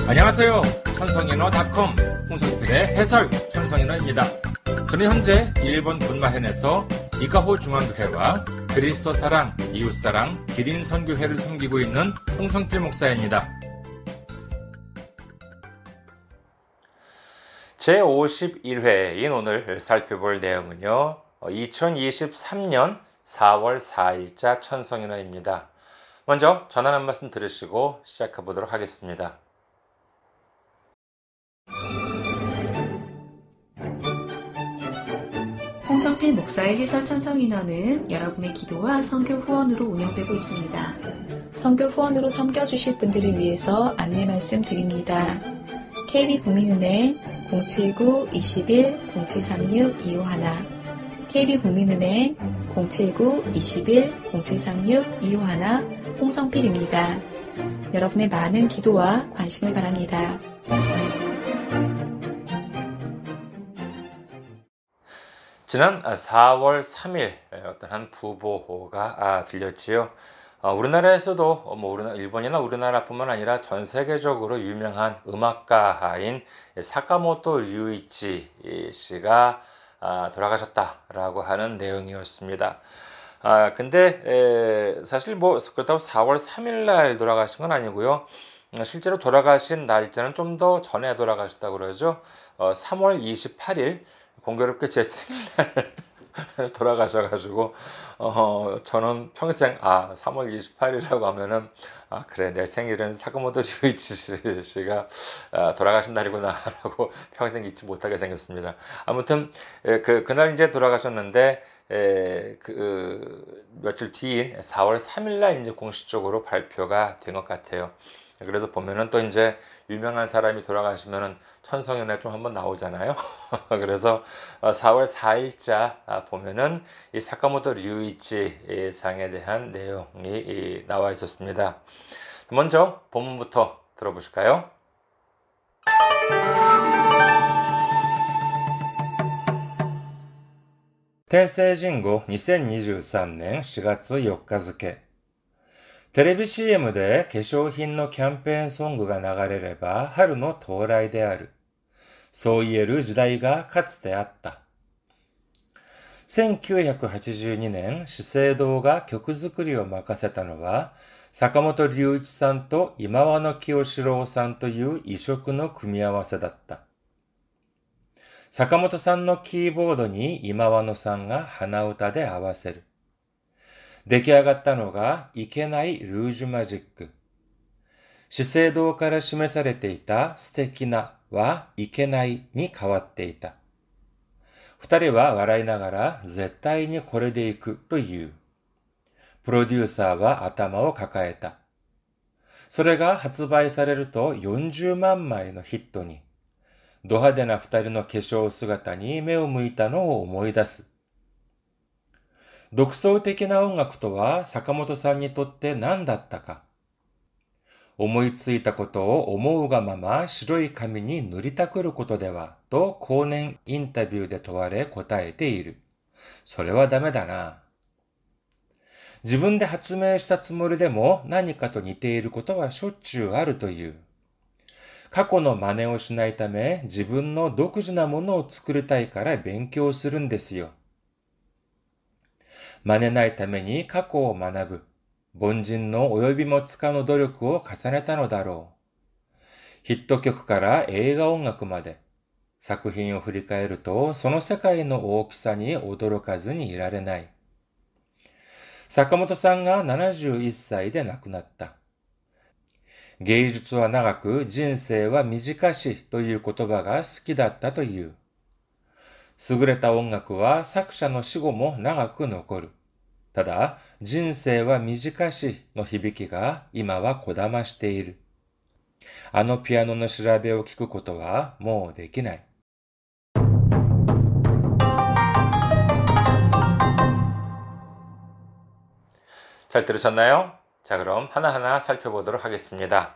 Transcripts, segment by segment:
안녕하세요. 천성인어닷컴 홍성필의 해설 천성인어입니다. 저는 현재 일본 분마현에서 이카호 중앙교회와 그리스도 사랑, 이웃사랑, 기린 선교회를 섬기고 있는 홍성필 목사입니다. 제51회인 오늘 살펴볼 내용은요, 2023년 4월 4일자 천성인어입니다. 먼저 전하는 말씀 들으시고 시작해 보도록 하겠습니다. 홍성필 목사의 해설 천성인어는 여러분의 기도와 선교 후원으로 운영되고 있습니다. 선교 후원으로 섬겨주실 분들을 위해서 안내 말씀 드립니다. KB국민은행 079-21-0736-251 KB국민은행 079-21-0736-251 홍성필입니다. 여러분의 많은 기도와 관심을 바랍니다. 지난 4월 3일 어떤 한 부보가 들렸지요. 우리나라에서도 일본이나 우리나라뿐만 아니라 전 세계적으로 유명한 음악가인 사카모토 류이치 씨가 돌아가셨다라고 하는 내용이었습니다. 근데 사실 그렇다고 4월 3일 날 돌아가신 건 아니고요. 실제로 돌아가신 날짜는 좀 더 전에 돌아가셨다고 그러죠. 3월 28일 공교롭게 제 생일날 돌아가셔가지고 저는 평생 3월 28일이라고 하면은 그래, 내 생일은 사카모토 류이치 씨가 돌아가신 날이구나 라고 평생 잊지 못하게 생겼습니다. 아무튼 그날 이제 돌아가셨는데 며칠 뒤인 4월 3일날 이제 공식적으로 발표가 된 것 같아요. 그래서 보면은 또 이제 유명한 사람이 돌아가시면은 천성인어에 좀 한번 나오잖아요. 그래서 4월 4일자 보면은 이 사카모토 류이치 상에 대한 내용이 나와 있었습니다. 먼저 본문부터 들어보실까요? 대세진고 2023年4月4日付テレビ CM で化粧品のキャンペーンソングが流れれば春の到来である。そう言える時代がかつてあった。1982年、資生堂が曲作りを任せたのは、坂本龍一さんと今和野清志郎さんという異色の組み合わせだった。坂本さんのキーボードに今和野さんが鼻歌で合わせる。出来上がったのがいけないルージュマジック。資生堂から示されていた素敵なはいけないに変わっていた。二人は笑いながら絶対にこれでいくという。プロデューサーは頭を抱えた。それが発売されると40万枚のヒットに。ド派手な二人の化粧姿に目を向いたのを思い出す。独創的な音楽とは坂本さんにとって何だったか。思いついたことを思うがまま白い紙に塗りたくることではと後年インタビューで問われ答えている。それはダメだな。自分で発明したつもりでも何かと似ていることはしょっちゅうあるという。過去の真似をしないため自分の独自なものを作りたいから勉強するんですよ。真似ないために過去を学ぶ。凡人の及びもつかぬ努力を重ねたのだろう。ヒット曲から映画音楽まで。作品を振り返ると、その世界の大きさに驚かずにいられない。坂本さんが71歳で亡くなった。芸術は長く、人生は短しという言葉が好きだったという。優れた音楽は作者の死後も長く残る。ただ、人生は短しの響きが今はこだましている。あのピアノの調べを聞くことはもうできない。잘 들으셨나요? 자, 그럼 하나하나 살펴보도록 하겠습니다.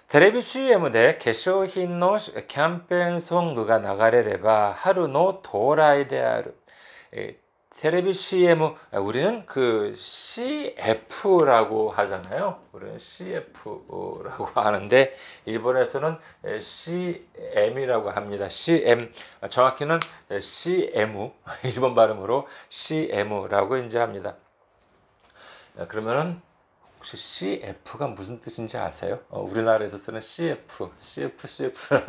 테레비 CMで化粧品のキャンペーンソングが流れれば春の到来である。 테레비 CM, 우리는 그 CF라고 하잖아요. 우리는 CF라고 하는데 일본에서는 CM이라고 합니다. CM, 정확히는 CM, 일본 발음으로 CM라고 이제 합니다. 그러면은 혹시 CF가 무슨 뜻인지 아세요? 우리나라에서 쓰는 CF라고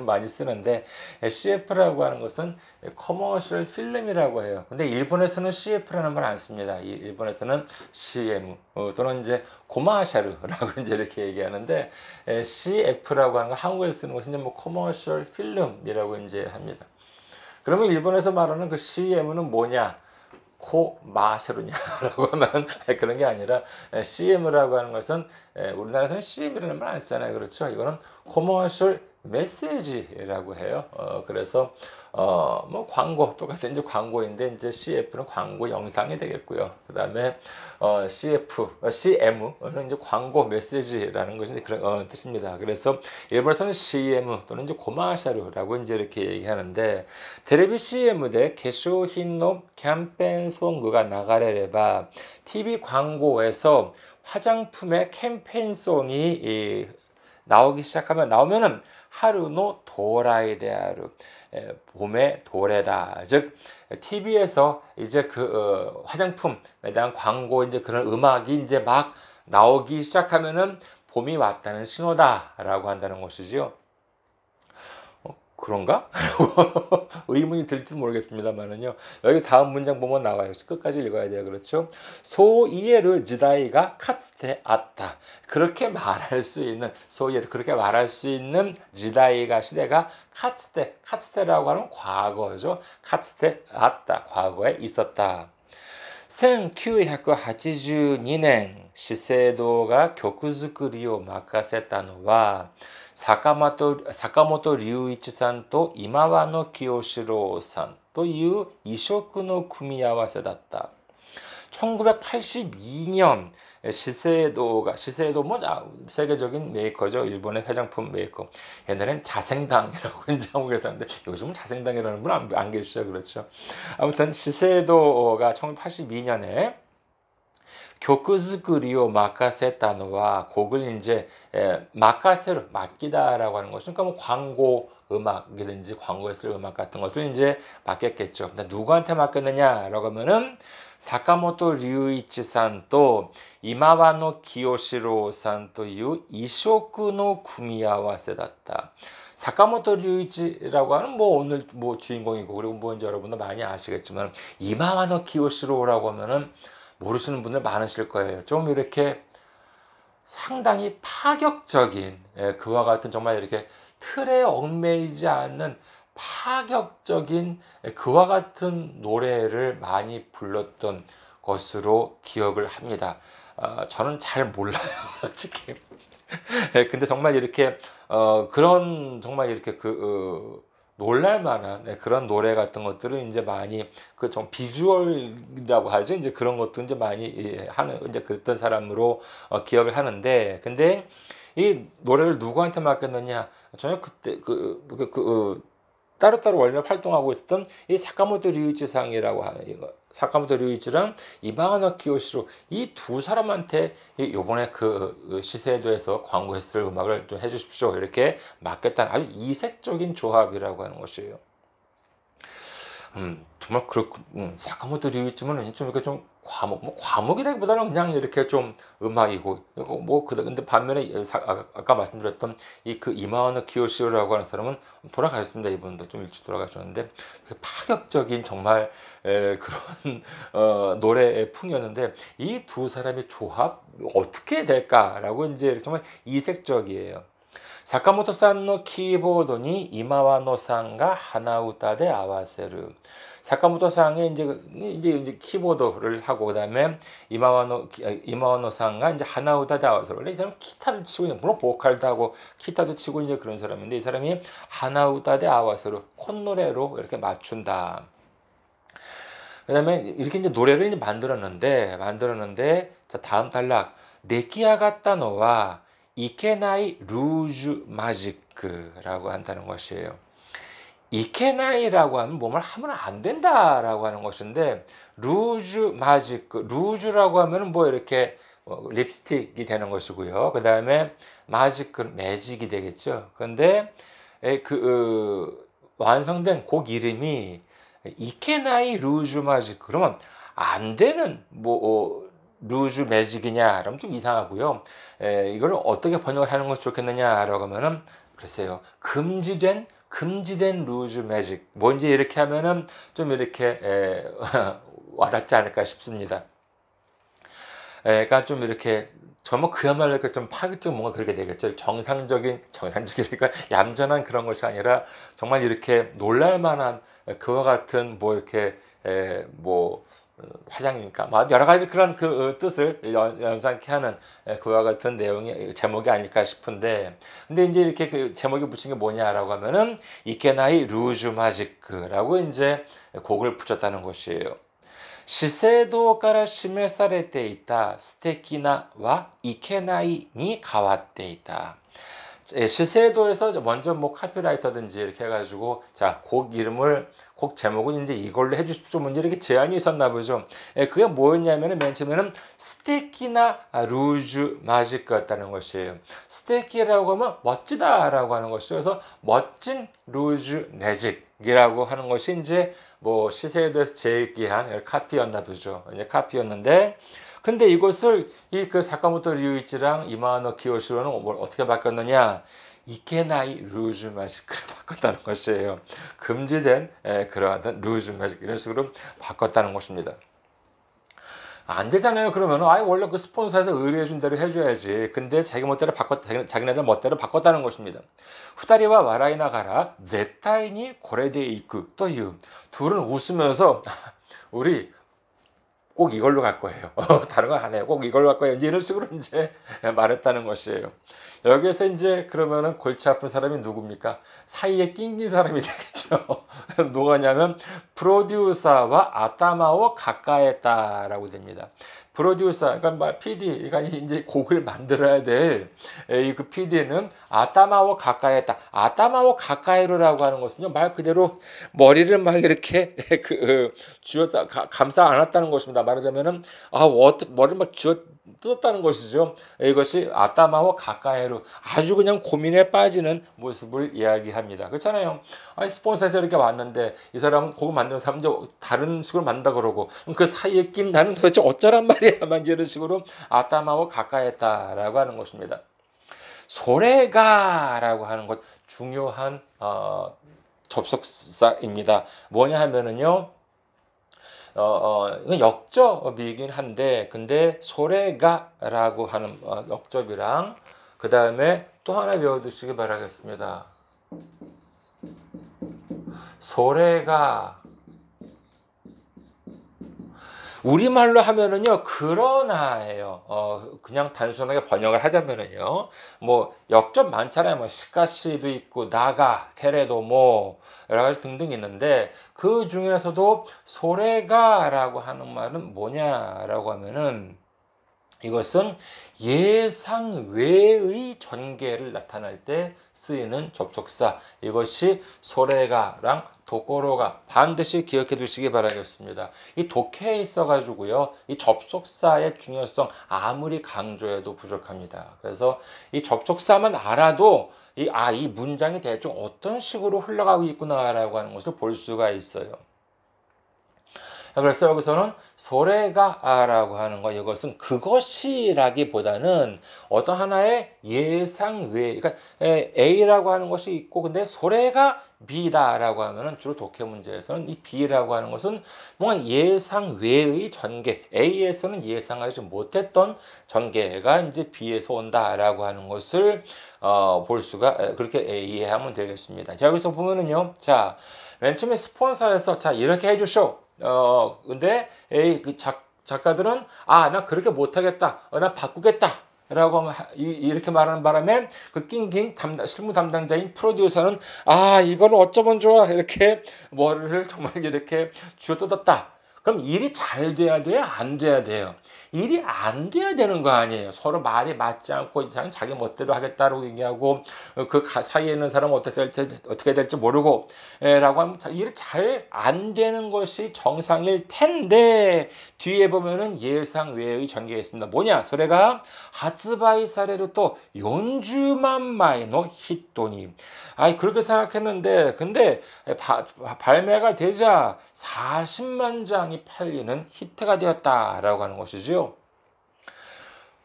많이 쓰는데 CF라고 하는 것은 커머셜 필름이라고 해요. 근데 일본에서는 CF라는 말 안 씁니다. 일본에서는 CM 또는 이제 고마샤르라고 이제 이렇게 얘기하는데 CF라고 하는 거 한국에서 쓰는 것은 이제 뭐 커머셜 필름이라고 이제 합니다. 그러면 일본에서 말하는 그 CM은 뭐냐? 코마시루냐라고 하면 그런 게 아니라 CM이라고 하는 것은 우리나라에서는 CM이라는 말 안 쓰잖아요. 그렇죠? 이거는 커머셜 메시지라고 해요. 그래서 뭐 광고 똑같은 이제 광고인데 이제 CF는 광고 영상이 되겠고요. 그다음에 CM은 이제 광고 메시지라는 것이 그런 뜻입니다. 그래서 일본에서는 CM 또는 이제 고마샤루라고 이제 이렇게 얘기하는데 테레비 CM 대 게쇼힌노 캠페인 송구가 나가레레바 TV 광고에서 화장품의 캠페인송이 나오면은 하루노 도라이 데아루 봄의 도래다. 즉 TV에서 이제 그 화장품에 대한 광고 이제 그런 음악이 이제 막 나오기 시작하면은 봄이 왔다는 신호다라고 한다는 것이지요. 그런가? 의문이 들지 모르겠습니다만은요. 여기 다음 문장 보면 나와요. 끝까지 읽어야 돼요. 그렇죠? 소이에르 지다이가 카츠테 아따. 그렇게 말할 수 있는 소이에르 그렇게 말할 수 있는 지다이가 시대가 카츠테라고 하는 과거죠. 카츠테 아따. 과거에 있었다. 1982年資生堂が曲作りを任せたのは坂本龍一さんと今和の清志郎さんという異色の組み合わせだった。1982년 시세도가 시세도 세계적인 메이커죠. 일본의 화장품 메이커. 옛날엔 자생당이라고 이제 한국에서 하는데 요즘은 자생당이라는 분 안 계시죠. 그렇죠. 아무튼 시세도가 1982년에 교쿠즈쿠리오 마카세타노와 곡을 이제 마카세로 맡기다라고 하는 것은 그러니까 뭐 광고 음악이든지 광고에 쓸 음악 같은 것을 이제 맡겼겠죠. 누구한테 맡겼느냐라고 하면은 사카모토 류이치さんと 이마와노 기요시로 さんという異色の組み合わせだった. 사카모토 류이치라고 하는 뭐 오늘 뭐 주인공이고 그리고 뭐 이제 여러분도 많이 아시겠지만 이마와노 기요시로라고 하면은 모르시는 분들 많으실 거예요. 좀 이렇게 상당히 파격적인 그와 같은 정말 이렇게 틀에 얽매이지 않는 파격적인 그와 같은 노래를 많이 불렀던 것으로 기억을 합니다. 저는 잘 몰라요, 솔직히. 근데 정말 이렇게 그런 정말 이렇게 놀랄만한 그런 노래 같은 것들은 이제 많이 그 좀 비주얼이라고 하죠. 이제 그런 것도 이제 많이 하는 이제 그랬던 사람으로 기억을 하는데, 근데 이 노래를 누구한테 맡겼느냐? 저는 그때 따로따로 원래 활동하고 있었던 이 사카모토 류이치 상이라고 하는 이거 사카모토 류이치랑 이마와노 키요시로 이 두 사람한테 요번에 그 시세도에서 광고했을 음악을 좀 해주십시오 이렇게 맡겼다는 아주 이색적인 조합이라고 하는 것이에요. 정말 그렇고 사카모토 류이치는 좀 이렇게 좀 과목이라기보다는 그냥 이렇게 좀 음악이고 근데 반면에 아까 말씀드렸던 이 그 이마와노 키요시로라고 하는 사람은 돌아가셨습니다. 이분도 좀 일찍 돌아가셨는데 파격적인 정말 그런 노래의 풍이었는데 이 두 사람의 조합 어떻게 될까라고 이제 정말 이색적이에요. 사카모토さんの 키보드니 이마와노さんが 하나우타데 아와세르. 사카모토さん의 이제 키보드를 하고 그다음에 이마와노さん가 이제 하나우타데 아와세르. 원래 이 사람은 기타를 치고 물론 보컬도 하고 기타도 치고 이제 그런 사람인데 이 사람이 하나우타데 아와세르 콧노래로 이렇게 맞춘다. 그다음에 이렇게 이제 노래를 이제 만들었는데 자 다음 단락 내키아갔다노와 이케나이 루즈 마지크라고 한다는 것이에요. 이케나이라고 하면 뭐뭘 하면 안 된다라고 하는 것인데, 루즈 마지크, 루즈라고 하면은 뭐 이렇게 립스틱이 되는 것이고요. 그 다음에 마지크, 매직이 되겠죠. 그런데 완성된 곡 이름이 이케나이 루즈 마지크, 그러면 안 되는 뭐 루즈 매직이냐, 그러면 좀 이상하고요. 이걸 어떻게 번역을 하는 것이 좋겠느냐라고 하면은, 글쎄요, 금지된 루즈 매직, 뭔지 이렇게 하면은 좀 이렇게 와닿지 않을까 싶습니다. 그러니까 좀 이렇게 정말 그야말로 이렇게 좀 파격적 뭔가 그렇게 되겠죠. 정상적이니까 얌전한 그런 것이 아니라 정말 이렇게 놀랄만한 그와 같은 뭐 이렇게 뭐 화장이니까 뭐 여러 가지 그런 그 뜻을 연상케 하는 그와 같은 내용이 제목이 아닐까 싶은데, 근데 이제 이렇게 그 제목에 붙인 게 뭐냐라고 하면은 이케나이 루즈 마지크라고 이제 곡을 붙였다는 것이에요. 시세도から示されていた素敵なはいけないに変わっていた. 시세도에서 먼저 뭐 카피라이터든지 이렇게 해가지고 자, 곡 제목은 이제 이걸로 해주십시오. 뭔지 이렇게 제안이 있었나 보죠. 그게 뭐였냐면은 맨 처음에는 스테키나 루즈 마지크였다는 것이에요. 스테키라고 하면 멋지다라고 하는 것이죠. 그래서 멋진 루즈 매직이라고 하는 것이 이제 뭐 시세도에서 제기한 카피였나 보죠. 이제 카피였는데, 근데 이것을 그 사카모토 류이치랑 이마와노 키요시로는 어떻게 바꿨느냐? 이케나이 루즈 마지크를 바꿨다는 것이에요. 금지된 그러한 루즈 마지크, 이런 식으로 바꿨다는 것입니다. 안 되잖아요. 그러면 원래 그 스폰서에서 의뢰해 준 대로 해줘야지. 근데 자기네들 멋대로 바꿨다는 것입니다. 후다리와 와라이나가라 제타이니 고레데 이쿠 또유, 둘은 웃으면서 우리 꼭 이걸로 갈 거예요. 다른 거 안 해요. 꼭 이걸로 갈 거예요. 이제 이런 식으로 이제 말했다는 것이에요. 여기에서 이제 그러면은 골치 아픈 사람이 누굽니까? 사이에 낑긴 사람이 되겠죠. 누가냐면 프로듀서와 아타마오 가까했다라고 됩니다. 프로듀서, 그러니까 PD, 그러니까 이제 곡을 만들어야 될 그 PD는 아타마오 가까했다. 아타마오 가까이로라고 하는 것은요, 말 그대로 머리를 막 이렇게 쥐어서 감싸 안았다는 것입니다. 말하자면은 머리를 막 쥐어 뜯었다는 것이죠. 이것이 아타마오 가까이로, 아주 그냥 고민에 빠지는 모습을 이야기합니다. 그렇잖아요. 스폰서에서 이렇게 왔는데 이 사람은 곡을 만드는 사람도 다른 식으로 만든다 그러고, 그 사이에 낀 나는 도대체 어쩌란 말이야만 이런 식으로 아타마오 가까이했다라고 하는 것입니다. 소레가라고 하는 것 중요한 접속사입니다. 뭐냐 하면은요, 이건 역접이긴 한데, 근데 소레가라고 하는 역접이랑 그 다음에 또 하나 외워두시기 바라겠습니다. 소레가, 우리말로 하면은요, 그러나예요. 그냥 단순하게 번역을 하자면은요, 뭐 역접 많잖아요. 뭐 시카시도 있고 나가, 테레도 뭐 여러 가지 등등 있는데, 그 중에서도 소레가라고 하는 말은 뭐냐라고 하면은, 이것은 예상 외의 전개를 나타낼 때 쓰이는 접속사, 이것이 소레가랑 도코로가 반드시 기억해 두시기 바라겠습니다. 이 독해에 있어 가지고요, 이 접속사의 중요성 아무리 강조해도 부족합니다. 그래서 이 접속사만 알아도 이 문장이 대충 어떤 식으로 흘러가고 있구나라고 하는 것을 볼 수가 있어요. 그래서 여기서는 소레가라고 하는 거, 이것은 그것이라기보다는 어떤 하나의 예상 외, 그러니까 A라고 하는 것이 있고, 근데 소레가 B다라고 하면은 주로 독해 문제에서는 이 B라고 하는 것은 뭔가 예상 외의 전개, A에서는 예상하지 못했던 전개가 이제 B에서 온다라고 하는 것을 볼 수가, 그렇게 이해하면 되겠습니다. 자, 여기서 보면은요, 자, 맨 처음에 스폰서에서 자, 이렇게 해주쇼. 근데 그 작가들은 나 그렇게 못하겠다, 나 바꾸겠다 라고 이렇게 말하는 바람에 그 낑긴 실무 담당자인 프로듀서는 이거를 어쩌면 좋아, 이렇게 머리를 정말 이렇게 쥐어뜯었다. 그럼 일이 잘 돼야 돼요? 안 돼야 돼요? 일이 안 돼야 되는 거 아니에요. 서로 말이 맞지 않고 자기 멋대로 하겠다고 얘기하고 그 사이에 있는 사람은 어떻게 될지 모르고 라고 하면 일이 잘 안 되는 것이 정상일 텐데 뒤에 보면은 예상 외의 전개가 있습니다. 뭐냐?それが 発売されると40万枚の 히트니. 아이 그렇게 생각했는데 근데 발매가 되자 40만 장이 팔리는 히트가 되었다라고 하는 것이죠.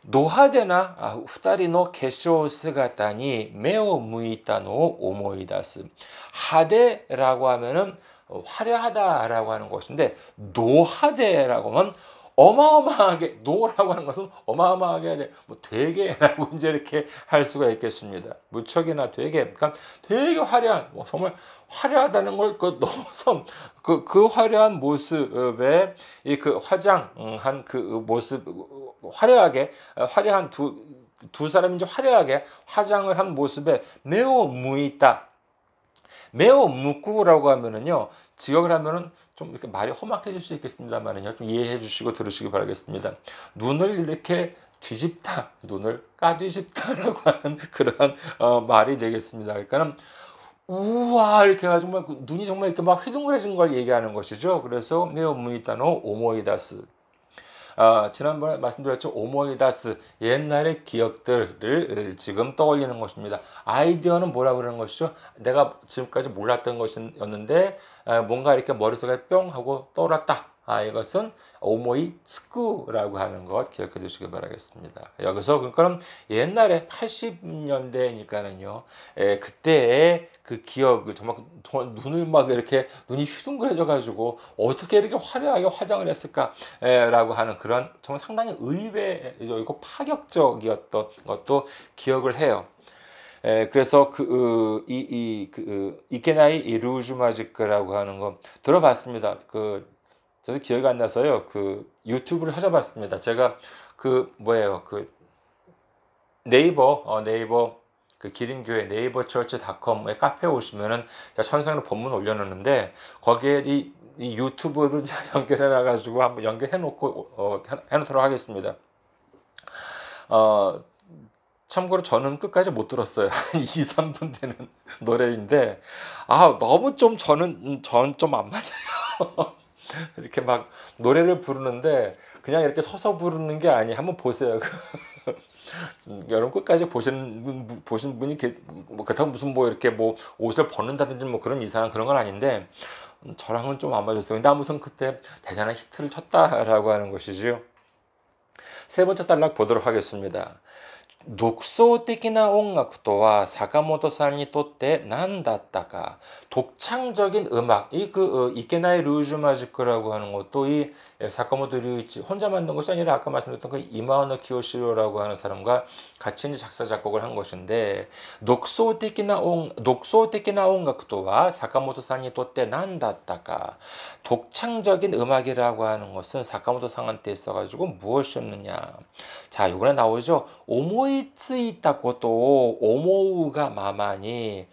ド派手な二人の化粧姿に目を向いたのを思い出す. 하대라고 하면은 화려하다라고 하는 것인데 노하대라고 하면 어마어마하게 노라고 하는 것은 어마어마하게 뭐 되게라고 이제 이렇게 할 수가 있겠습니다. 무척이나 되게 그러니까 되게 화려한 뭐 정말 화려하다는 걸 그 넘어서 그 화려한 모습에 이 그 화장한 그 모습 화려한 두 사람이 이제 화려하게 화장을 한 모습에 매우 무있다. 매우 묵구라고 하면은요, 직역을 하면은 좀 이렇게 말이 험악해질 수 있겠습니다만은요, 좀 이해해 주시고 들으시기 바라겠습니다. 눈을 이렇게 뒤집다, 눈을 까뒤집다라고 하는 그런 말이 되겠습니다. 그러니까는 우와 이렇게 해가지고 정말 눈이 정말 이렇게 막 휘둥그레진 걸 얘기하는 것이죠. 그래서 매우 무이다노 오모이다스. 지난번에 말씀드렸죠. 오모이다스 옛날의 기억들을 지금 떠올리는 것입니다. 아이디어는 뭐라고 그러는 것이죠? 내가 지금까지 몰랐던 것이었는데 뭔가 이렇게 머릿속에 뿅 하고 떠올랐다. 이것은 오모이 츠쿠라고 하는 것 기억해 두시기 바라겠습니다. 여기서 그러니까 옛날에 80년대니까는요. 그때의 그 기억을 정말 눈을 막 이렇게 눈이 휘둥그레져 가지고 어떻게 이렇게 화려하게 화장을 했을까라고 하는 그런 정말 상당히 의외이고 파격적이었던 것도 기억을 해요. 그래서 이케나이 루즈 마지크라고 하는 거 들어봤습니다. 저도 기억이 안 나서요. 유튜브를 찾아봤습니다. 제가 네이버 기린교회 네이버처치.com에 카페에 오시면은 제가 천성으로 본문 올려놓는데 거기에 이 유튜브를 연결해놔가지고 한번 연결해놓고 해놓도록 하겠습니다. 참고로 저는 끝까지 못 들었어요. 한 2, 3분 되는 노래인데 너무 전 좀 안 맞아요. 이렇게 막 노래를 부르는데 그냥 이렇게 서서 부르는 게 아니. 한번 보세요. 여러분 끝까지 보신 분이 그렇다고 무슨 이렇게 옷을 벗는다든지 그런 이상한 그런 건 아닌데 저랑은 좀 안 맞았어요. 근데 아무튼 그때 대단한 히트를 쳤다라고 하는 것이죠. 세 번째 단락 보도록 하겠습니다. 独創的な音楽とは坂本さんにとって何だったか. 독창적인 음악, 이케나이 루즈 마지크라고 하는 것도 이 사카모토 류이치 혼자 만든 것이 아니라 아까 말씀드렸던 그 이마오노 키요시로라고 하는 사람과 같이 작사 작곡을 한 것인데 独創的な音楽とは坂本さんにとって何だったか. 독창적인 음악이라고 하는 것은 사카모토 상한테 있어가지고 무엇이었느냐. 자, 이번에 나오죠. 오모이츠이타 것도 오모우가 마마니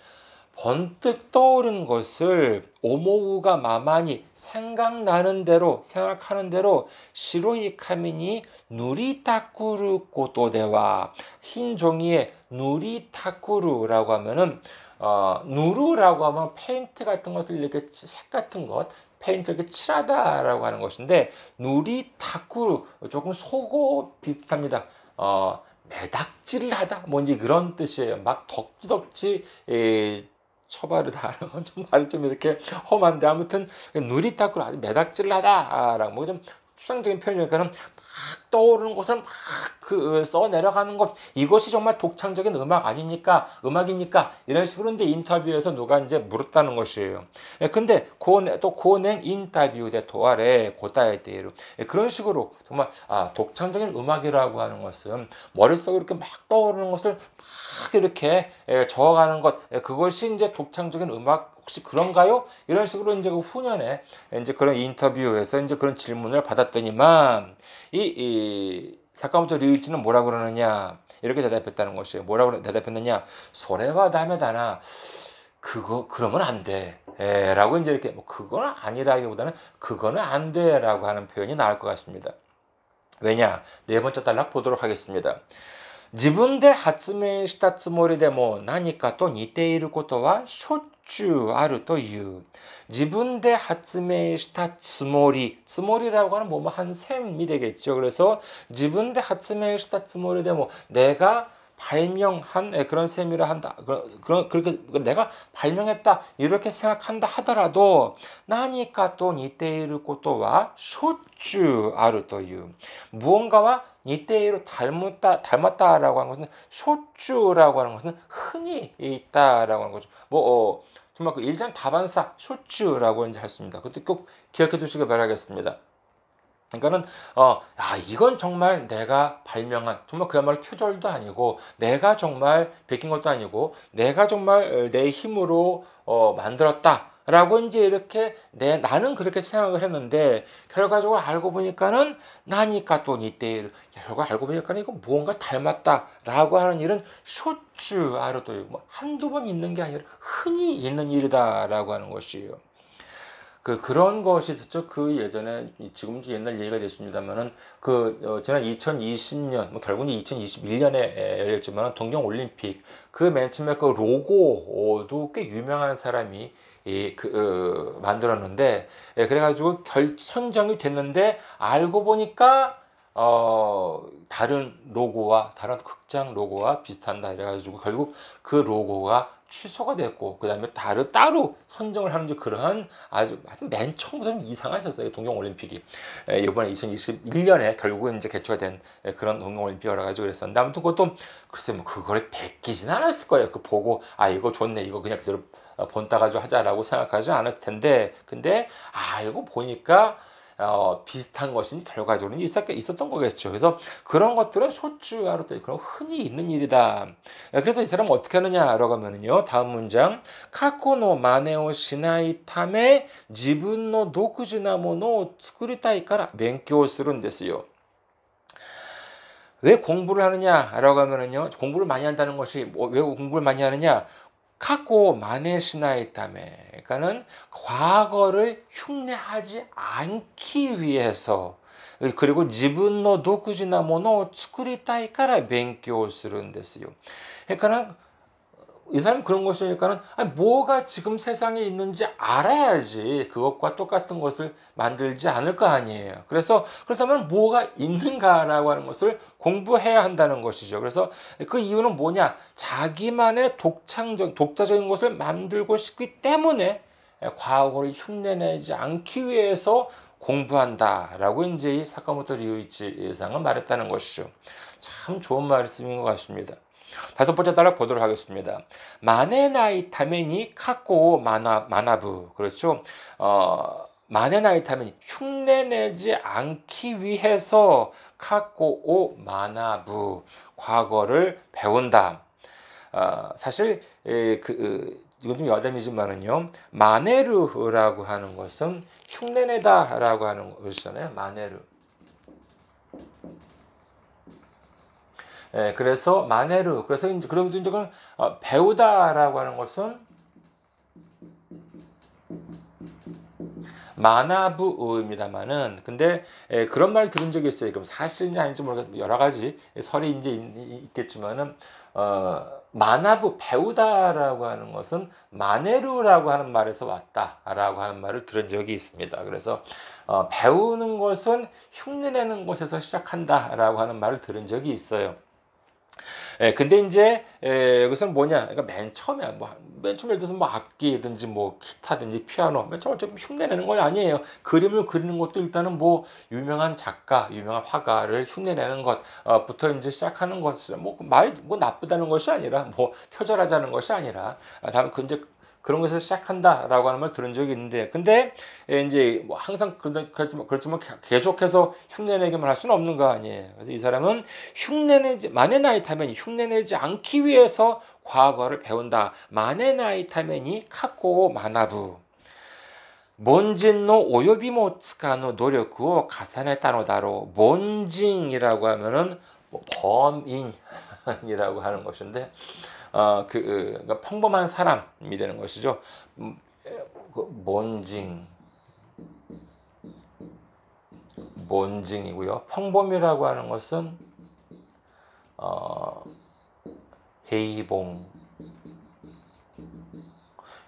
번뜩 떠오른 것을 오모우가 마마니 생각하는 대로 시로이 카미니 누리타쿠루 고토데와 흰 종이에 누리타쿠루라고 하면은 누르라고 하면 페인트 같은 것을 이렇게 색 같은 것 페인트를 이렇게 칠하다라고 하는 것인데 누리타쿠루 조금 속어 비슷합니다. 매닥질을 하다 뭔지 그런 뜻이에요. 막 덕지덕지 처바르다라고 좀 말이 좀 이렇게 험한데 아무튼 누리타쿠루 아주 매닥질을 하다라고 좀 추상적인 표현이니까는 막 떠오르는 것을 막 써 내려가는 것 이것이 정말 독창적인 음악입니까? 이런 식으로 이제 인터뷰에서 누가 이제 물었다는 것이에요. 근데 고냉 인터뷰 대 도아래 고타에테이루 그런 식으로 정말 독창적인 음악이라고 하는 것은 머릿속에 이렇게 막 떠오르는 것을 막 이렇게 적어가는 것 그것이 이제 독창적인 음악 혹시 그런가요? 이런 식으로 이제 그 후년에 이제 그런 인터뷰에서 이제 그런 질문을 받았더니만 이 사카모토 류이치는 뭐라고 그러느냐 이렇게 대답했다는 것이에요. 뭐라고 대답했느냐? 소레와 다메다나 그러면 안 돼. 라고 이제 이렇게 뭐 그거는 아니라기보다는 그거는 안 돼라고 하는 표현이 나올 것 같습니다. 왜냐? 네 번째 단락 보도록 하겠습니다. 自分で発明したつもりでも何かと似ていることはしょっちゅうあるという。自分で発明したつもり.つもり라고 하는 한 셈이 되겠죠. 그래서 自分で発明したつもりでも 내가 발명한 그런 셈이라 한다. 그렇게 내가 발명했다 이렇게 생각한다 하더라도 나니까 또 니테이르 고토와 쇼츠 아르토유 무언가와 니테이르 닮았다라고 하는 것은 쇼츠라고 하는 것은 흔히 있다라고 하는 거죠. 정말 그 일장 다반사 쇼츠라고 이제 했습니다. 그것도 꼭 기억해 두시기 바라겠습니다. 그러니까는 이건 정말 내가 발명한 정말 그야말로 표절도 아니고 내가 정말 베낀 것도 아니고 내가 정말 내 힘으로 만들었다라고 이제 이렇게 나는 그렇게 생각을 했는데 결과적으로 알고 보니까는 나니까 또 니테이르 결과 알고 보니까는 이거 무언가 닮았다라고 하는 일은 쇼츠 아르도 한두 번 있는 게 아니라 흔히 있는 일이다라고 하는 것이에요. 그런 것이 있었죠. 그 예전에, 지금 옛날 얘기가 됐습니다만은, 지난 2020년, 결국은 2021년에 열렸지만, 동경올림픽, 그 맨 처음에 그 로고도 꽤 유명한 사람이, 만들었는데, 그래가지고 선정이 됐는데, 알고 보니까, 다른 다른 극장 로고와 비슷한다. 이래가지고, 결국 그 로고가 취소가 됐고 그 다음에 따로 선정을 하는 그러한 아주 맨 처음부터 이상하셨어요. 동경올림픽이 이번에 2021년에 결국은 이제 개최가 된 그런 동경올림픽이라 가지고 그랬었는데 아무튼 그것도 글쎄 뭐 그걸 베끼진 않았을 거예요. 그 보고 이거 좋네 이거 그냥 그대로 본따 가지고 하자라고 생각하지 않았을 텐데 근데 알고 보니까 비슷한 것이 결과적으로 있었던 거겠죠. 그래서 그런 것들은 쇼츠하로 또 그런 흔히 있는 일이다. 그래서 이 사람은 어떻게 하느냐라고 하면은요. 다음 문장 카코노 마네오 시나이 타메 지분노 독주나 모노 쓰쿠리타이 까라 멘교 쓰는 데스요. 왜 공부를 하느냐라고 하면은요. 공부를 많이 한다는 것이 왜 공부를 많이 하느냐? 카코 마네시나이 타메 그러니까는 과거를 흉내하지 않기 위해서 그리고 지분노 독주나 모노 쓰쿠리타이 까라 벤교 쓰는 데스요. 그러니까는 이 사람 그런 것이니까는 뭐가 지금 세상에 있는지 알아야지 그것과 똑같은 것을 만들지 않을 거 아니에요. 그렇다면 뭐가 있는가라고 하는 것을 공부해야 한다는 것이죠. 그래서 그 이유는 뭐냐? 자기만의 독자적인 것을 만들고 싶기 때문에 과거를 흉내내지 않기 위해서 공부한다라고 이제 이 사카모토 류이치 상은 말했다는 것이죠. 참 좋은 말씀인 것 같습니다. 다섯 번째 단락 보도록 하겠습니다. 마네나이 타메니 카코 마나부 그렇죠. 마네나이 타메니 흉내내지 않기 위해서 카코 마나부 과거를 배운다. 사실 이건 좀 여담이지만은요. 마네르라고 하는 것은 흉내내다라고 하는 것이잖아요. 마네르. 그래서 마네르 그래서 이제 그러면서 이제 배우다라고 하는 것은 마나부입니다만은 근데 그런 말 들은 적이 있어요. 그럼 사실인지 아닌지 모르겠 여러 가지 설이 이제 있겠지만은 마나부 배우다라고 하는 것은 마네르라고 하는 말에서 왔다라고 하는 말을 들은 적이 있습니다. 그래서 배우는 것은 흉내내는 것에서 시작한다라고 하는 말을 들은 적이 있어요. 근데 이제 여기서는 뭐냐? 그러니까 맨 처음에 예를 들어서 악기든지 기타든지 피아노 맨 처음에 좀 흉내내는 건 아니에요. 그림을 그리는 것도 일단은 유명한 작가, 유명한 화가를 흉내내는 것부터 이제 시작하는 것이 말이 나쁘다는 것이 아니라 표절하자는 것이 아니라 다음에 이제 그런 것에서 시작한다라고 하는 말 들은 적이 있는데, 근데 이제 항상 그렇지만 계속해서 흉내내기만 할 수는 없는 거 아니에요. 그래서 이 사람은 만의 나이 타면이 흉내내지 않기 위해서 과거를 배운다. 만의 나이 타면이 카코 마나부. 몬진노 오요비모 츠카노 노력을 가사네타노다로. 몬진이라고 하면은 범인이라고 하는 것인데. 그러니까 평범한 사람이 되는 것이죠. 몬징이고요. 평범이라고 하는 것은 헤이봉.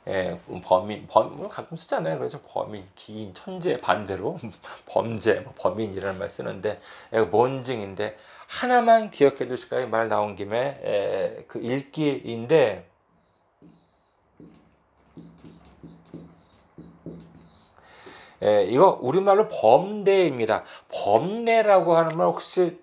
예, 범인 가끔 쓰잖아요. 그래서 범인, 기인, 천재 반대로 범죄, 범인이라는 말 쓰는데 몬징인데 하나만 기억해 두실까요? 말 나온 김에 그 읽기인데 이거 우리말로 범례입니다. 범례라고 하는 말 혹시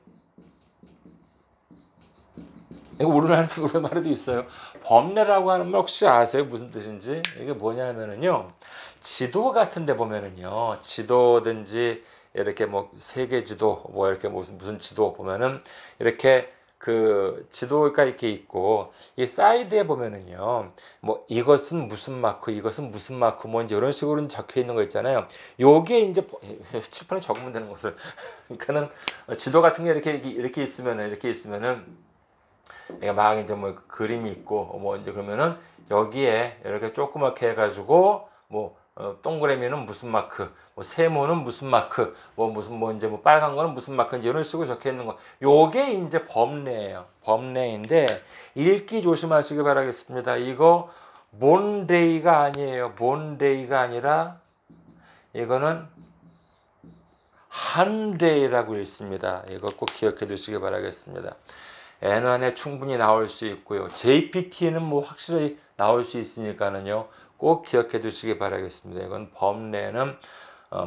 이거 우리말에도 있어요. 범례라고 하는 말 혹시 아세요? 무슨 뜻인지? 이게 뭐냐면은요. 지도 같은 데 보면은요. 지도든지 이렇게 뭐 세계 지도 뭐 이렇게 무슨 지도 보면은 이렇게 그 지도가 이렇게 있고 이 사이드에 보면은요. 뭐 이것은 무슨 마크, 이것은 무슨 마크 뭐 이제 이런 식으로 적혀 있는 거 있잖아요. 요게 이제 칠판에 적으면 되는 것을 그러니까는 지도 같은 게 이렇게 있으면은 막 이제 뭐 그림이 있고 뭐 이제 그러면은 여기에 이렇게 조그맣게 해가지고 뭐 동그라미는 무슨 마크, 뭐 세모는 무슨 마크, 뭐 무슨 뭐 이제 뭐 빨간 거는 무슨 마크 이제 이런 식으로 적혀 있는 거. 요게 이제 범례예요. 범례인데 읽기 조심하시기 바라겠습니다. 이거 몬데이가 아니에요. 몬데이가 아니라 이거는 한데이라고 읽습니다. 이거 꼭 기억해 두시기 바라겠습니다. N1에 충분히 나올 수 있고요. JPT는 뭐 확실히 나올 수 있으니까는요. 꼭 기억해 두시기 바라겠습니다. 이건 범례는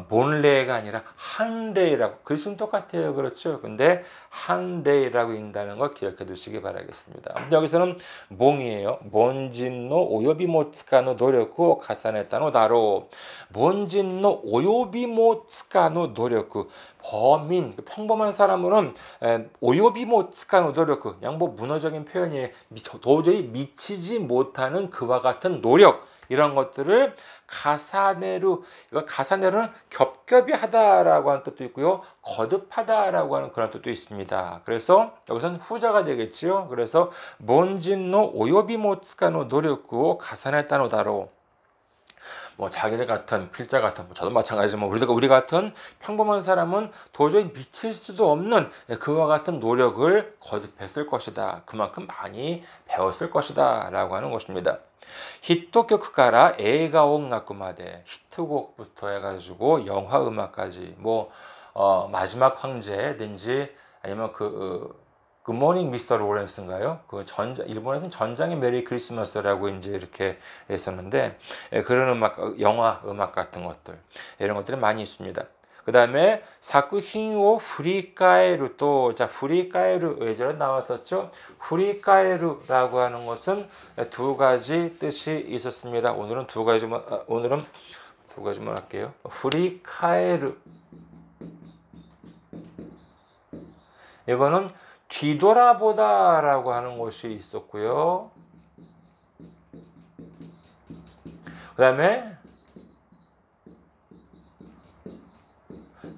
본례가 아니라 한례라고 글씨는 똑같아요. 그렇죠? 근데 한례라고 읽는다는 거 기억해 두시기 바라겠습니다. 여기서는 몽이에요. 몬진노 오요비모츠카노 노력구 가사네타노 다로 몬진노 오요비모츠카노 노력구 범인 평범한 사람은 오요비모츠카노 노력구 그냥 뭐 문어적인 표현이에요. 도저히 미치지 못하는 그와 같은 노력 이런 것들을 가사네루 이거 가사네루는 겹겹이 하다라고 하는 뜻도 있고요. 거듭하다라고 하는 그런 뜻도 있습니다. 그래서 여기서는 후자가 되겠지요. 그래서 몬진노 오요비모츠카노 노력구 가사네타노다로 뭐 자기들 같은 필자 같은 뭐 저도 마찬가지지만 우리 같은 평범한 사람은 도저히 미칠 수도 없는 그와 같은 노력을 거듭했을 것이다. 그만큼 많이 배웠을 것이다 라고 하는 것입니다. 히토曲から 映画 音楽まで 히트곡부터 해가지고 영화 음악까지 뭐 마지막 황제든지 아니면 굿모닝 미스터 로렌스인가요? 일본에서는 전장의 메리 크리스마스라고 이제 이렇게 했었는데 그런 음악, 영화 음악 같은 것들 이런 것들이 많이 있습니다. 그 다음에 사쿠힌오 후리카에루 또 후리카에루 예전에 나왔었죠. 후리카에루라고 하는 것은 두 가지 뜻이 있었습니다. 오늘은 두 가지만 할게요. 후리카에루 이거는 뒤돌아보다라고 하는 것이 있었고요. 그 다음에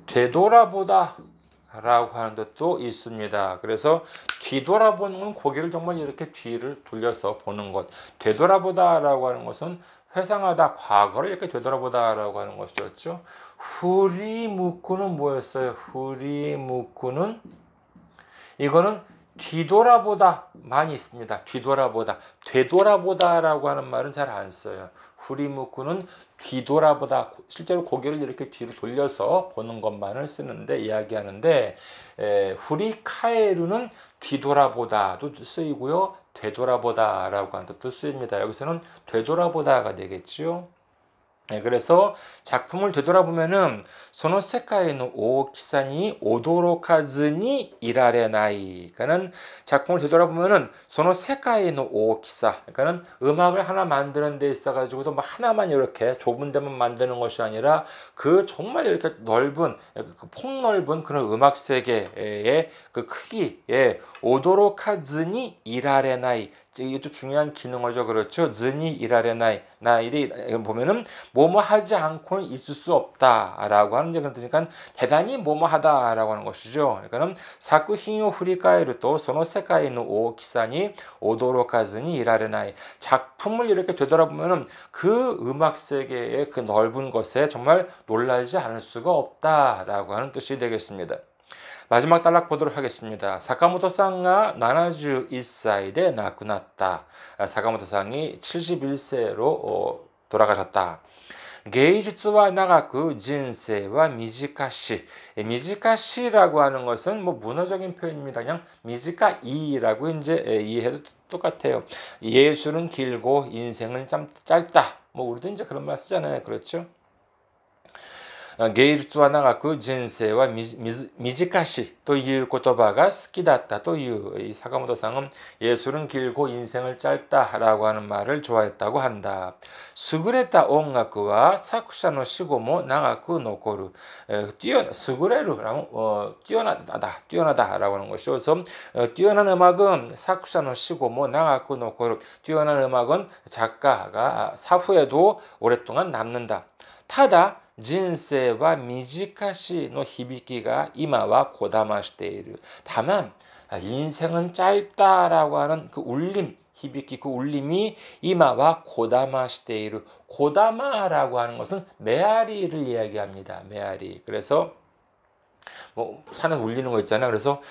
되돌아보다 라고 하는 것도 있습니다. 그래서 뒤돌아보는 건 고개를 정말 이렇게 뒤를 돌려서 보는 것. 되돌아보다 라고 하는 것은 회상하다, 과거를 이렇게 되돌아보다 라고 하는 것이었죠. 후리무쿠는 뭐였어요? 후리무쿠는 이거는 뒤돌아보다 많이 있습니다. 뒤돌아보다. 되돌아보다라고 하는 말은 잘 안 써요. 후리무쿠는 뒤돌아보다 실제로 고개를 이렇게 뒤로 돌려서 보는 것만을 쓰는데 이야기하는데 후리카에루는 뒤돌아보다도 쓰이고요. 되돌아보다라고 하는 뜻도 쓰입니다. 여기서는 되돌아보다가 되겠죠. 그래서 작품을 되돌아보면은 소노 세카이의 오키사니 오도로카즈니 이라레나이. 그러니까는 작품을 되돌아보면은 소노 세카이의 오키사. 그러니까는 음악을 하나 만드는 데 있어 가지고도 뭐 하나만 이렇게 좁은 데만 만드는 것이 아니라 그 정말 이렇게 넓은 그 폭넓은 그런 음악 세계의 그 크기에 오도로카즈니 이라레나이. 이것도 중요한 기능어죠. 그렇죠. 즈니 이라레나이 나이데 보면은 뭐뭐 하지 않고는 있을 수 없다라고 하는 이제 그런 뜻이니까 대단히 뭐뭐 하다라고 하는 것이죠. 그러니까는 사쿠힌을 후리카에르 또 소노 세카이의 오키사니 오도로카즈니 이라레나이 작품을 이렇게 되돌아보면은 그 음악 세계의 그 넓은 것에 정말 놀라지 않을 수가 없다라고 하는 뜻이 되겠습니다. 마지막 단락 보도록 하겠습니다. 사카모토상가 71歳で亡くなった. 사카모토상이 71세로 돌아가셨다. 芸術は長く人生は短し. 미지카시라고 하는 것은 뭐 문어적인 표현입니다. 그냥 미지카이라고 이제 이해해도 똑같아요. 예술은 길고 인생은 짧다. 뭐 우리도 이제 그런 말 쓰잖아요. 그렇죠? 芸術は長く人生は短しという言葉が好きだったという이 사카모토상은 예술은 길고 인생을 짧다라고 하는 말을 좋아했다고 한다. 優れた音楽は作者の死後も長く残る. 優れる뛰어나다라고 하는 것이죠. 그래서 뛰어난 음악은 작사의死後も長く残る. 뛰어난 음악은 작가가 사후에도 오랫동안 남는다. ただ人生は短しの響きが今はこだましている. 다만 인생은 짧다라고 하는 그 울림, 히비키 그 울림이 이마와 고다마시테이르. 고다마라고 하는 것은 메아리를 이야기합니다. 메아리. 그래서 뭐 산에 울리는 거 있잖아요. 그래서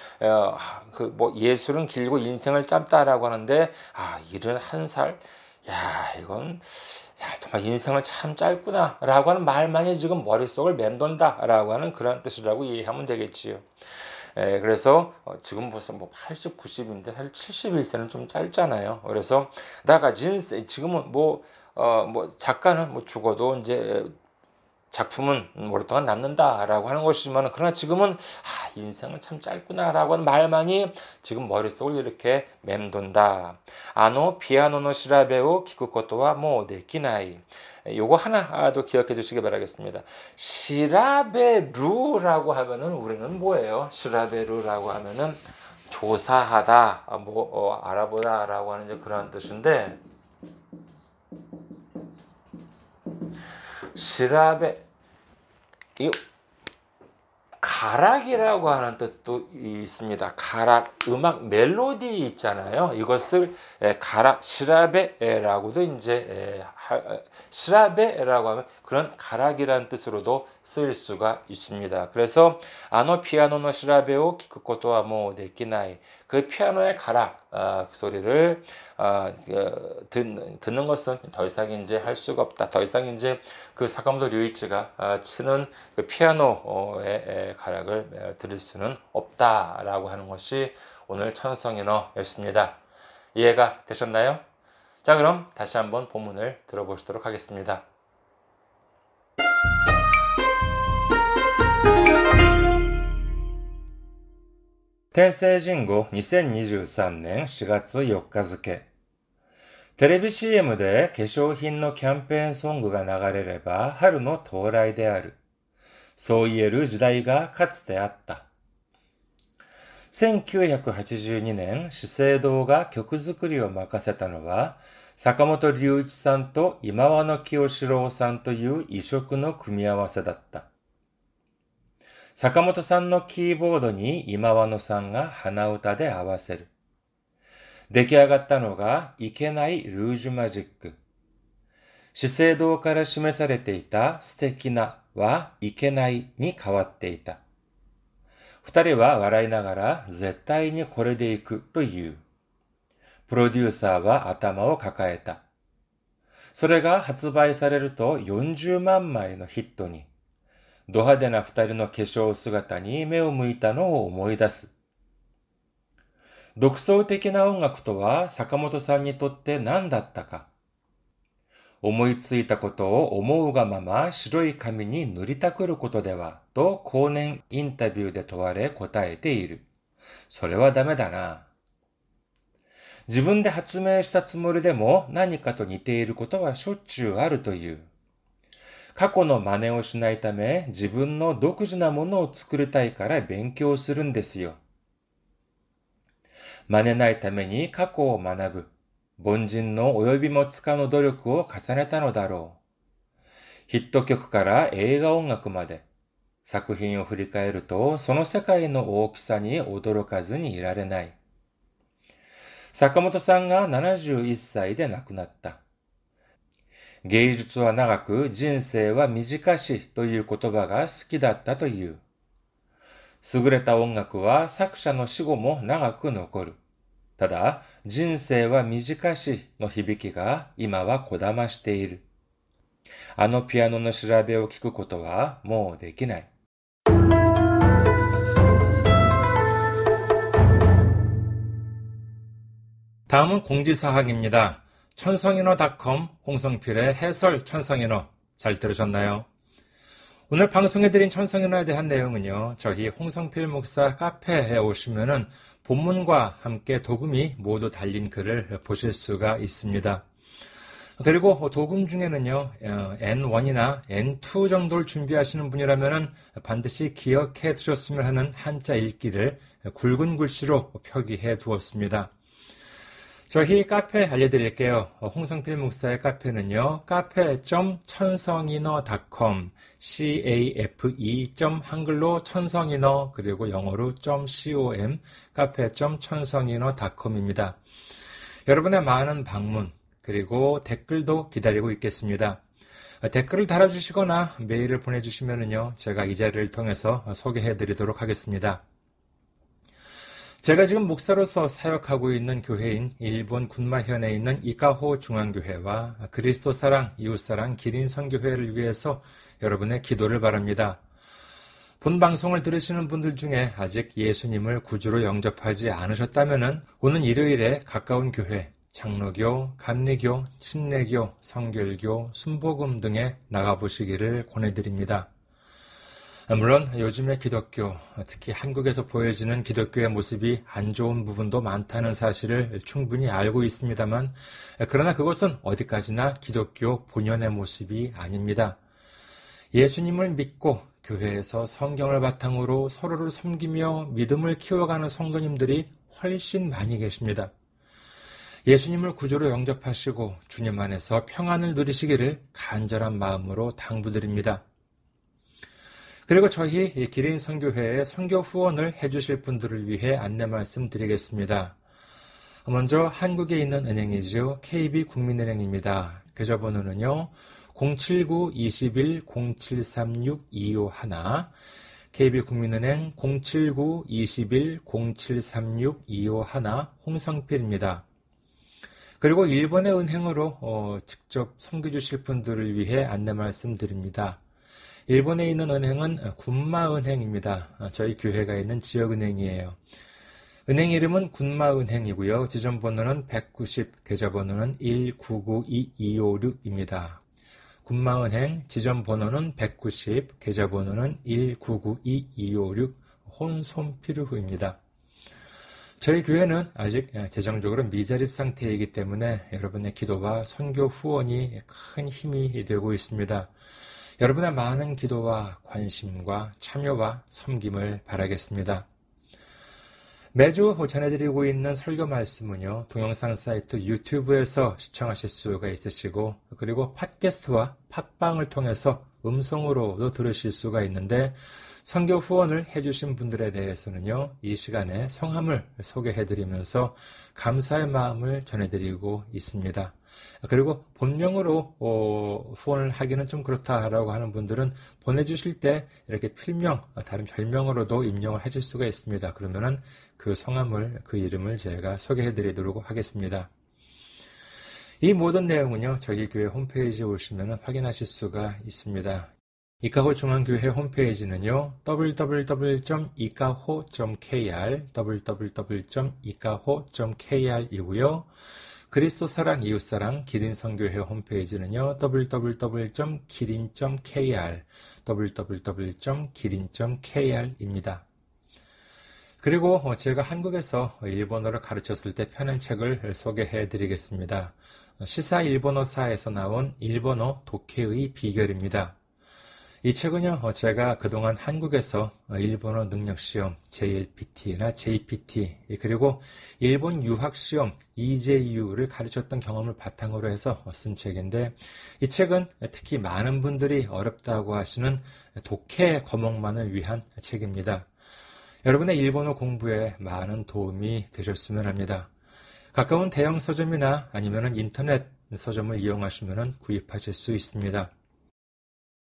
그 뭐 예술은 길고 인생을 짧다라고 하는데 71살. 야, 이건 정말 인생은 참 짧구나라고 하는 말만이 지금 머릿속을 맴돈다라고 하는 그런 뜻이라고 이해하면 되겠지요. 그래서 지금 벌써 뭐 80, 90인데 사실 71세는 좀 짧잖아요. 그래서 나가 진세 지금은 뭐 작가는 뭐 죽어도 이제 작품은 오랫동안 남는다라고 하는 것이지만 그러나 지금은 인생은 참 짧구나라고 하는 말만이 지금 머릿속을 이렇게 맴돈다. 피아노의 시라베오 키쿠 것도와 뭐 데키나이. 요거 하나도 기억해 주시기 바라겠습니다. 시라베루라고 하면은 우리는 뭐예요? 시라베루라고 하면은 조사하다, 알아보다라고 하는 이제 그런 뜻인데 시라베 이 가락이라고 하는 뜻도 있습니다. 가락, 음악 멜로디 있잖아요. 이것을 가락, 시라베라고도 이제 시라베라고 하면 그런 가락이라는 뜻으로도 쓰일 수가 있습니다. 그래서 피아노의 시라베오 키쿠 것도와 뭐 데키나이. 그 피아노의 가락 그 소리를 듣는 것은 더 이상 이제 할 수가 없다. 더 이상 이제 그 사카모토 류이치가 치는 그 피아노의 가락을 들을 수는 없다라고 하는 것이 오늘 천성인어였습니다. 이해가 되셨나요? 자, 그럼 다시 한번 본문을 들어보시도록 하겠습니다. 天聖人語2023年4月4日付。テレビ CM で化粧品のキャンペーンソングが流れれば春の到来である。そう言える時代がかつてあった。1982年、資生堂が曲作りを任せたのは、坂本龍一さんと今和野清志郎さんという異色の組み合わせだった。坂本さんのキーボードに今和野さんが鼻歌で合わせる。出来上がったのがいけないルージュマジック。資生堂から示されていた素敵なはいけないに変わっていた。二人は笑いながら絶対にこれでいくという。プロデューサーは頭を抱えた。それが発売されると40万枚のヒットに。ド派手な二人の化粧姿に目を向いたのを思い出す。独創的な音楽とは坂本さんにとって何だったか。思いついたことを思うがまま白い紙に塗りたくることではと後年インタビューで問われ答えている。それはダメだな。自分で発明したつもりでも何かと似ていることはしょっちゅうあるという。過去の真似をしないため自分の独自なものを作りたいから勉強するんですよ。真似ないために過去を学ぶ。凡人の及びもつかぬ努力を重ねたのだろう。ヒット曲から映画音楽まで、作品を振り返ると、その世界の大きさに驚かずにいられない。坂本さんが71歳で亡くなった。芸術は長く、人生は短しという言葉が好きだったという。優れた音楽は作者の死後も長く残る。ただ、人生は短しの響きが今はこだましている。あのピアノの調べを聞くことはもうできない。다음은 공지사항입니다. 천성인어닷컴 홍성필의 해설 천성인어 잘 들으셨나요? 오늘 방송해드린 천성인어에 대한 내용은요, 저희 홍성필 목사 카페에 오시면은 본문과 함께 도금이 모두 달린 글을 보실 수가 있습니다. 그리고 도금 중에는요, N1이나 N2 정도를 준비하시는 분이라면은 반드시 기억해 두셨으면 하는 한자 읽기를 굵은 글씨로 표기해 두었습니다. 저희 카페 알려드릴게요. 홍성필 목사의 카페는요, cafe.천성인어.com, cafe. 한글로 천성인어, 그리고 영어로 .com, cafe.천성인어.com입니다. 여러분의 많은 방문, 그리고 댓글도 기다리고 있겠습니다. 댓글을 달아주시거나 메일을 보내주시면요, 제가 이 자리를 통해서 소개해드리도록 하겠습니다. 제가 지금 목사로서 사역하고 있는 교회인 일본 군마현에 있는 이카호 중앙교회와 그리스도 사랑, 이웃사랑, 기린 선교회를 위해서 여러분의 기도를 바랍니다. 본 방송을 들으시는 분들 중에 아직 예수님을 구주로 영접하지 않으셨다면 오는 일요일에 가까운 교회, 장로교, 감리교, 침례교, 성결교, 순복음 등에 나가보시기를 권해드립니다. 물론 요즘의 기독교, 특히 한국에서 보여지는 기독교의 모습이 안 좋은 부분도 많다는 사실을 충분히 알고 있습니다만, 그러나 그것은 어디까지나 기독교 본연의 모습이 아닙니다. 예수님을 믿고 교회에서 성경을 바탕으로 서로를 섬기며 믿음을 키워가는 성도님들이 훨씬 많이 계십니다. 예수님을 구주로 영접하시고 주님 안에서 평안을 누리시기를 간절한 마음으로 당부드립니다. 그리고 저희 기린 선교회에 선교 후원을 해주실 분들을 위해 안내 말씀드리겠습니다. 먼저 한국에 있는 은행이죠. KB국민은행입니다. 계좌번호는요. 079-21-0736-251 KB국민은행 079-21-0736-251 홍성필입니다. 그리고 일본의 은행으로 직접 섬겨주실 분들을 위해 안내 말씀드립니다. 일본에 있는 은행은 군마은행입니다. 저희 교회가 있는 지역은행이에요. 은행 이름은 군마은행이고요. 지점번호는 190, 계좌번호는 1992256입니다. 군마은행 지점번호는 190, 계좌번호는 1992256 혼손피르후입니다. 저희 교회는 아직 재정적으로 미자립 상태이기 때문에 여러분의 기도와 선교 후원이 큰 힘이 되고 있습니다. 여러분의 많은 기도와 관심과 참여와 섬김을 바라겠습니다. 매주 전해드리고 있는 설교 말씀은요, 동영상 사이트 유튜브에서 시청하실 수가 있으시고, 그리고 팟캐스트와 팟빵을 통해서 음성으로도 들으실 수가 있는데, 선교 후원을 해주신 분들에 대해서는요, 이 시간에 성함을 소개해드리면서 감사의 마음을 전해드리고 있습니다. 그리고 본명으로 후원을 하기는 좀 그렇다라고 하는 분들은 보내주실 때 이렇게 필명, 다른 별명으로도 임명을 하실 수가 있습니다. 그러면은 그 성함을, 그 이름을 제가 소개해드리도록 하겠습니다. 이 모든 내용은요, 저희 교회 홈페이지에 오시면 확인하실 수가 있습니다. 이카호 중앙교회 홈페이지는요, www.ikaho.kr, www.ikaho.kr이고요. 그리스도 사랑, 이웃사랑, 기린선교회 홈페이지는요, www.기린.kr, www.기린.kr입니다. 그리고 제가 한국에서 일본어를 가르쳤을 때 펴낸 책을 소개해 드리겠습니다. 시사 일본어사에서 나온 일본어 독해의 비결입니다. 이 책은요, 제가 그동안 한국에서 일본어 능력시험 JLPT나 JPT, 그리고 일본 유학시험 EJU를 가르쳤던 경험을 바탕으로 해서 쓴 책인데, 이 책은 특히 많은 분들이 어렵다고 하시는 독해 과목만을 위한 책입니다. 여러분의 일본어 공부에 많은 도움이 되셨으면 합니다. 가까운 대형 서점이나 아니면 인터넷 서점을 이용하시면 구입하실 수 있습니다.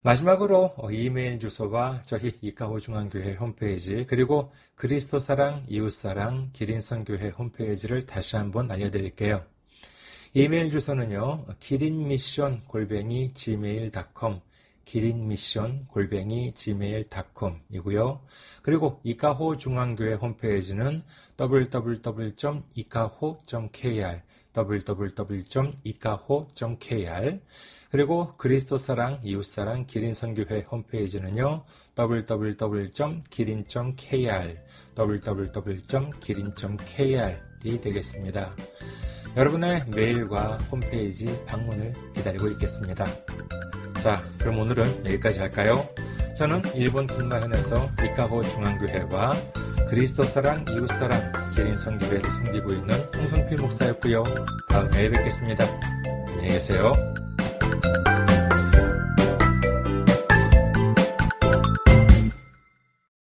마지막으로 이메일 주소와 저희 이카호 중앙교회 홈페이지 그리고 그리스도 사랑, 이웃 사랑, 기린선교회 홈페이지를 다시 한번 알려드릴게요. 이메일 주소는요, 기린미션@gmail.com, 기린미션@gmail.com 이고요. 그리고 이카호 중앙교회 홈페이지는 www.ikaho.kr, www.ikaho.kr, 그리고 그리스도 사랑, 이웃 사랑, 기린선교회 홈페이지는요, www.기린.kr, www.기린.kr이 되겠습니다. 여러분의 메일과 홈페이지 방문을 기다리고 있겠습니다. 자, 그럼 오늘은 여기까지 할까요? 저는 일본 군마현에서 이카호 중앙교회와 그리스도 사랑, 이웃 사랑, 기린선교회를 섬기고 있는 홍성필 목사였고요. 다음에 뵙겠습니다. 안녕히 계세요.